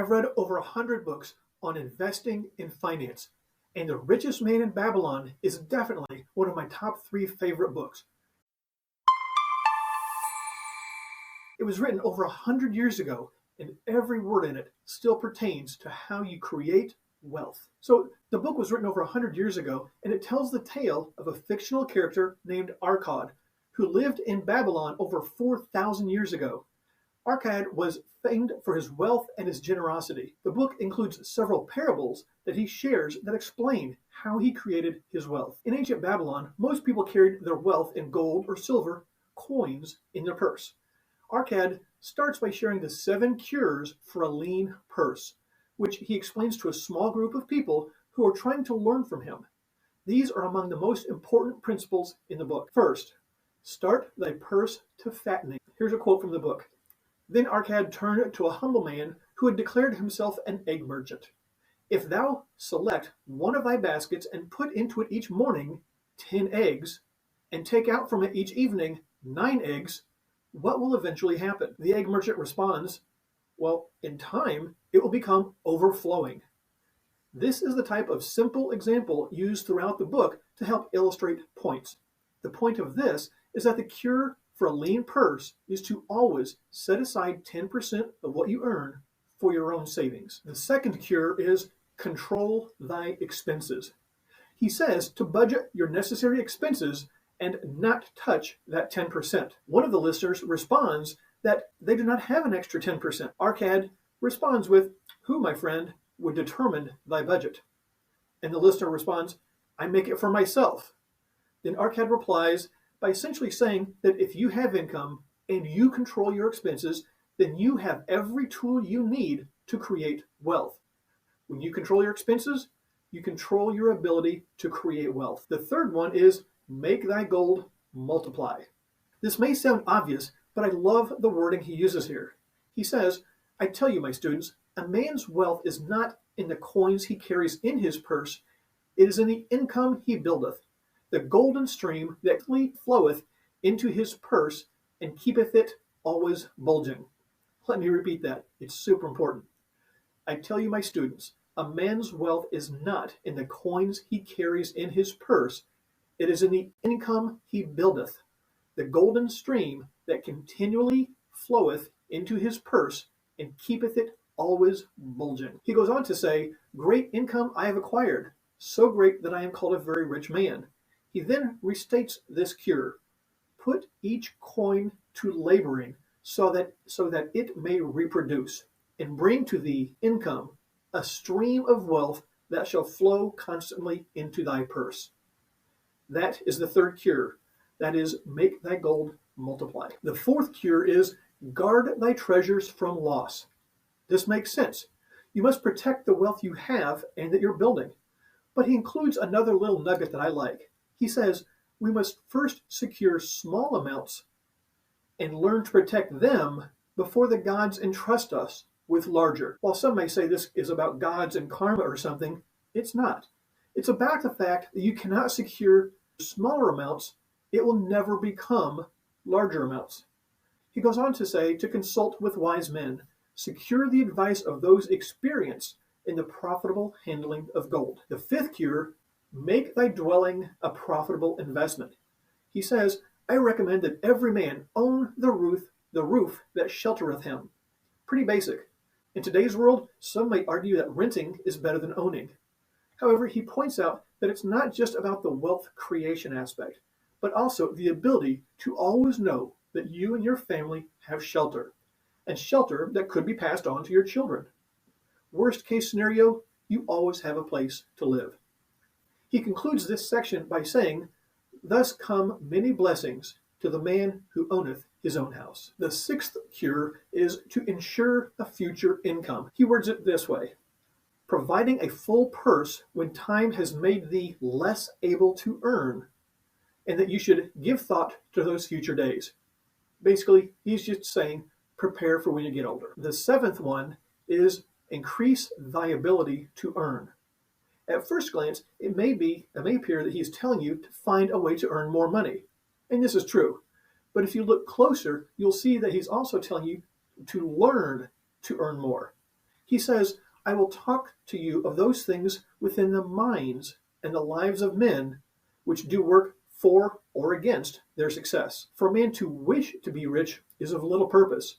I've read over 100 books on investing in finance, and The Richest Man in Babylon is definitely one of my top 3 favorite books. It was written over 100 years ago, and every word in it still pertains to how you create wealth. So the book was written over 100 years ago, and it tells the tale of a fictional character named Arkad, who lived in Babylon over 4,000 years ago. Arkad was famed for his wealth and his generosity. The book includes several parables that he shares that explain how he created his wealth. In ancient Babylon, most people carried their wealth in gold or silver coins in their purse. Arkad starts by sharing the 7 cures for a lean purse, which he explains to a small group of people who are trying to learn from him. These are among the most important principles in the book. First, start thy purse to fattening. Here's a quote from the book. Then Arkad turned to a humble man who had declared himself an egg merchant. If thou select one of thy baskets and put into it each morning 10 eggs, and take out from it each evening 9 eggs, what will eventually happen? The egg merchant responds, well, in time, it will become overflowing. This is the type of simple example used throughout the book to help illustrate points. The point of this is that the cure for a lean purse is to always set aside 10% of what you earn for your own savings. The second cure is control thy expenses. He says to budget your necessary expenses and not touch that 10%. One of the listeners responds that they do not have an extra 10%. Arkad responds with, who, my friend, would determine thy budget? And the listener responds, I make it for myself. Then Arkad replies by essentially saying that if you have income and you control your expenses, then you have every tool you need to create wealth. When you control your expenses, you control your ability to create wealth. The third one is make thy gold multiply. This may sound obvious, but I love the wording he uses here. He says, I tell you, my students, a man's wealth is not in the coins he carries in his purse, it is in the income he buildeth, the golden stream that floweth into his purse and keepeth it always bulging. Let me repeat that. It's super important. I tell you, my students, a man's wealth is not in the coins he carries in his purse, it is in the income he buildeth, the golden stream that continually floweth into his purse and keepeth it always bulging. He goes on to say, great income I have acquired, so great that I am called a very rich man. He then restates this cure. Put each coin to laboring so that it may reproduce, and bring to thee income, a stream of wealth that shall flow constantly into thy purse. That is the third cure. That is, make thy gold multiply. The fourth cure is guard thy treasures from loss. This makes sense. You must protect the wealth you have and that you're building. But he includes another little nugget that I like. He says, we must first secure small amounts and learn to protect them before the gods entrust us with larger. While some may say this is about gods and karma or something, it's not. It's about the fact that you cannot secure smaller amounts, it will never become larger amounts. He goes on to say to consult with wise men, secure the advice of those experienced in the profitable handling of gold. The fifth cure, make thy dwelling a profitable investment. He says, I recommend that every man own the roof that sheltereth him. Pretty basic. In today's world, some may argue that renting is better than owning. However, he points out that it's not just about the wealth creation aspect, but also the ability to always know that you and your family have shelter, and shelter that could be passed on to your children. Worst case scenario, you always have a place to live. He concludes this section by saying, thus come many blessings to the man who owneth his own house. The sixth cure is to ensure a future income. He words it this way, providing a full purse when time has made thee less able to earn, and that you should give thought to those future days. Basically, he's just saying, prepare for when you get older. The seventh one is increase thy ability to earn. At first glance, it may appear that he's telling you to find a way to earn more money. And this is true. But if you look closer, you'll see that he's also telling you to learn to earn more. He says, I will talk to you of those things within the minds and the lives of men which do work for or against their success. For a man to wish to be rich is of little purpose.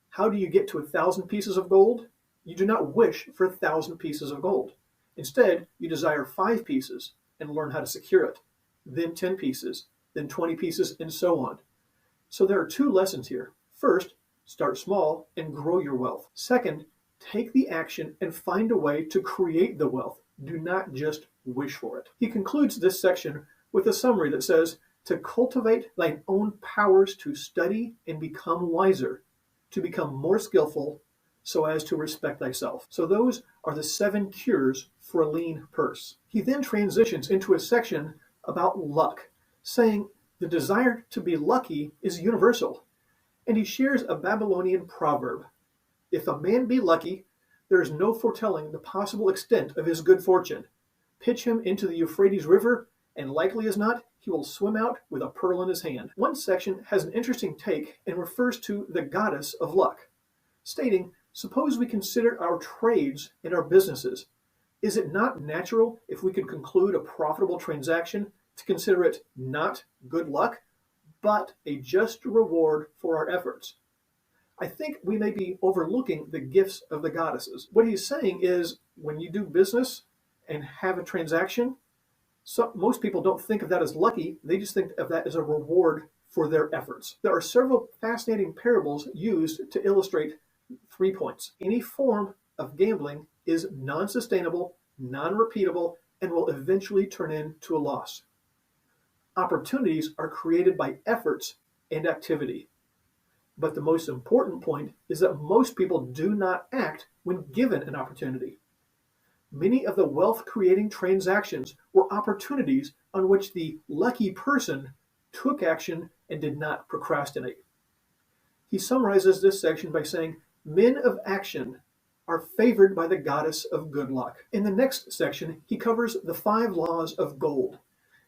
How do you get to 1,000 pieces of gold? You do not wish for 1,000 pieces of gold. Instead, you desire 5 pieces and learn how to secure it, then 10 pieces, then 20 pieces, and so on. So there are 2 lessons here. First, start small and grow your wealth. Second, take the action and find a way to create the wealth. Do not just wish for it. He concludes this section with a summary that says, to cultivate thine own powers to study and become wiser, to become more skillful, so as to respect thyself. So those are the 7 cures for a lean purse. He then transitions into a section about luck, saying the desire to be lucky is universal. And he shares a Babylonian proverb. If a man be lucky, there is no foretelling the possible extent of his good fortune. Pitch him into the Euphrates River, and likely as not, he will swim out with a pearl in his hand. One section has an interesting take and refers to the goddess of luck, stating, suppose we consider our trades and our businesses. Is it not natural, if we could conclude a profitable transaction, to consider it not good luck, but a just reward for our efforts? I think we may be overlooking the gifts of the goddesses. What he's saying is, when you do business and have a transaction, most people don't think of that as lucky. They just think of that as a reward for their efforts. There are several fascinating parables used to illustrate 3 points. Any form of gambling is non-sustainable, non-repeatable, and will eventually turn into a loss. Opportunities are created by efforts and activity. But the most important point is that most people do not act when given an opportunity. Many of the wealth-creating transactions were opportunities on which the lucky person took action and did not procrastinate. He summarizes this section by saying, men of action are favored by the goddess of good luck. In the next section, he covers the 5 laws of gold.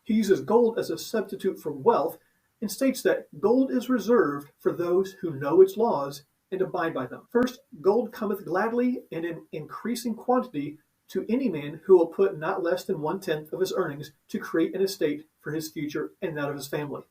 He uses gold as a substitute for wealth and states that gold is reserved for those who know its laws and abide by them. First, gold cometh gladly and in increasing quantity to any man who will put not less than 1/10 of his earnings to create an estate for his future and that of his family.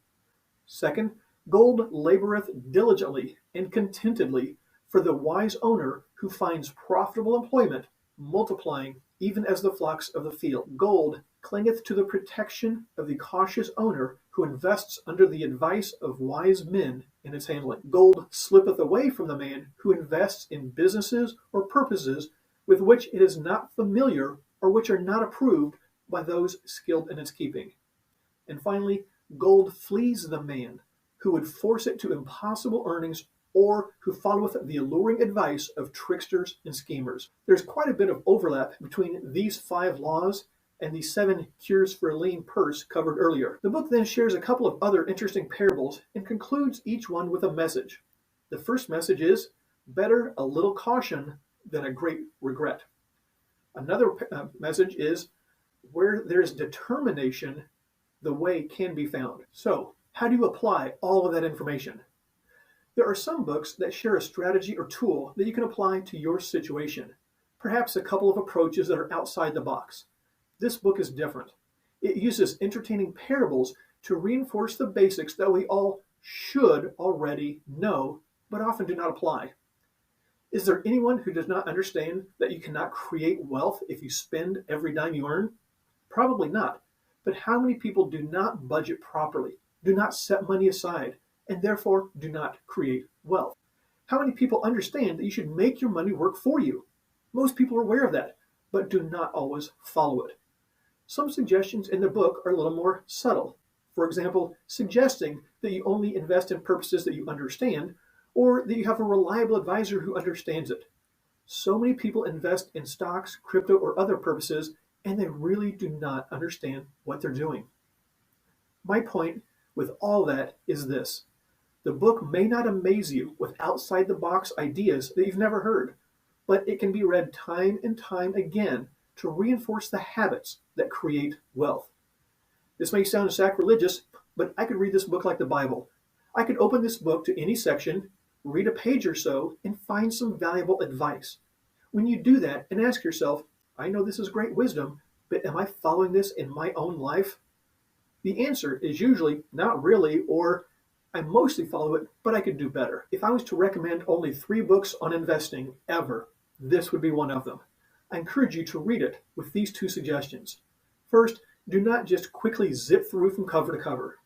Second, gold laboreth diligently and contentedly for the wise owner who finds profitable employment, multiplying even as the flocks of the field. Gold clingeth to the protection of the cautious owner who invests under the advice of wise men in its handling. Gold slippeth away from the man who invests in businesses or purposes with which it is not familiar or which are not approved by those skilled in its keeping. And finally, gold flees the man who would force it to impossible earnings or who followeth the alluring advice of tricksters and schemers. There's quite a bit of overlap between these 5 laws and the 7 cures for a lean purse covered earlier. The book then shares a couple of other interesting parables and concludes each one with a message. The first message is, better a little caution than a great regret. Another message is, where there's determination, the way can be found. So, how do you apply all of that information? There are some books that share a strategy or tool that you can apply to your situation. Perhaps a couple of approaches that are outside the box. This book is different. It uses entertaining parables to reinforce the basics that we all should already know, but often do not apply. Is there anyone who does not understand that you cannot create wealth if you spend every dime you earn? Probably not. But how many people do not budget properly, do not set money aside, and therefore do not create wealth? How many people understand that you should make your money work for you? Most people are aware of that, but do not always follow it. Some suggestions in the book are a little more subtle. For example, suggesting that you only invest in purposes that you understand, or that you have a reliable advisor who understands it. So many people invest in stocks, crypto, or other purposes, and they really do not understand what they're doing. My point with all that is this. The book may not amaze you with outside-the-box ideas that you've never heard, but it can be read time and time again to reinforce the habits that create wealth. This may sound sacrilegious, but I could read this book like the Bible. I could open this book to any section, read a page or so, and find some valuable advice. When you do that and ask yourself, I know this is great wisdom, but am I following this in my own life? The answer is usually not really, or I mostly follow it, but I could do better. If I was to recommend only 3 books on investing ever, this would be one of them. I encourage you to read it with these 2 suggestions. First, do not just quickly zip through from cover to cover.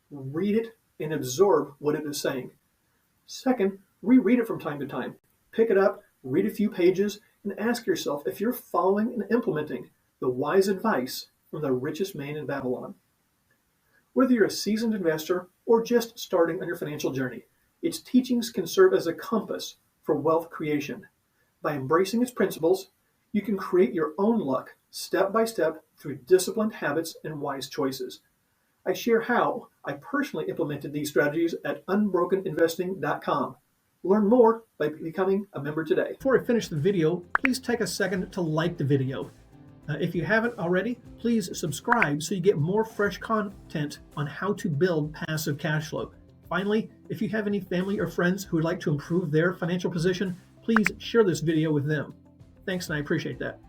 Read it and absorb what it is saying. Second, reread it from time to time. Pick it up, read a few pages, and ask yourself if you're following and implementing the wise advice from the richest man in Babylon. Whether you're a seasoned investor or just starting on your financial journey, its teachings can serve as a compass for wealth creation. By embracing its principles, you can create your own luck step by step through disciplined habits and wise choices. I share how I personally implemented these strategies at unbrokeninvesting.com. Learn more by becoming a member today. Before I finish the video, please take a second to like the video. If you haven't already, please subscribe so you get more fresh content on how to build passive cash flow. Finally, if you have any family or friends who would like to improve their financial position, please share this video with them. Thanks, and I appreciate that.